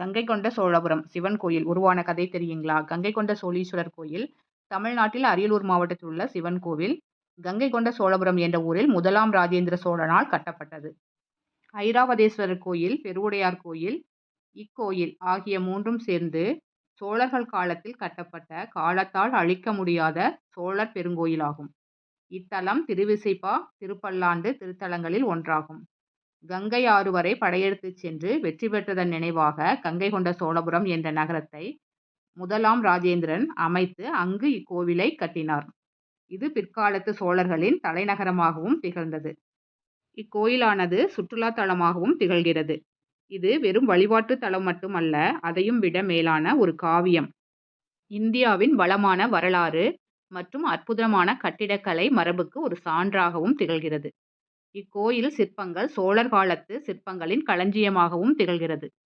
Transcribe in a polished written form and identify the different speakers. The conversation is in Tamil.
Speaker 1: கங்கை கொண்ட சோழபுரம் சிவன் கோயில் உருவான கதை தெரியுங்களா? கங்கை கொண்ட சோழீஸ்வரர் கோயில் தமிழ்நாட்டில் அரியலூர் மாவட்டத்தில் உள்ள சிவன் கோவில். கங்கை கொண்ட சோழபுரம் என்ற ஊரில் முதலாம் ராஜேந்திர சோழனால் கட்டப்பட்டது. ஐராவதேஸ்வரர் கோயில், பெருவுடையார் கோயில், இக்கோயில் ஆகிய மூன்றும் சேர்ந்து சோழர்கள் காலத்தில் கட்டப்பட்ட காலத்தால் அழிக்க முடியாத சோழர் பெருங்கோயிலாகும். இத்தலம் திருவிசைப்பா, திருப்பல்லாண்டு திருத்தலங்களில் ஒன்றாகும். கங்கை ஆறு வரை படையெடுத்துச் சென்று வெற்றி பெற்றதன் நினைவாக கங்கை கொண்ட சோழபுரம் என்ற நகரத்தை முதலாம் ராஜேந்திரன் அமைத்து அங்கு இக்கோவிலை கட்டினார். இது பிற்காலத்து சோழர்களின் தலைநகரமாகவும் திகழ்ந்தது. இக்கோயிலானது சுற்றுலா தலமாகவும் திகழ்கிறது. இது வெறும் வழிபாட்டு தலம் மட்டுமல்ல, அதையும் விட மேலான ஒரு காவியம். இந்தியாவின் வளமான வரலாறு மற்றும் அற்புதமான கட்டிடக்கலை மரபுக்கு ஒரு சான்றாகவும் திகழ்கிறது. இக்கோயில் சிற்பங்கள் சோழர் காலத்து சிற்பங்களின் களஞ்சியமாகவும் திகழ்கிறது.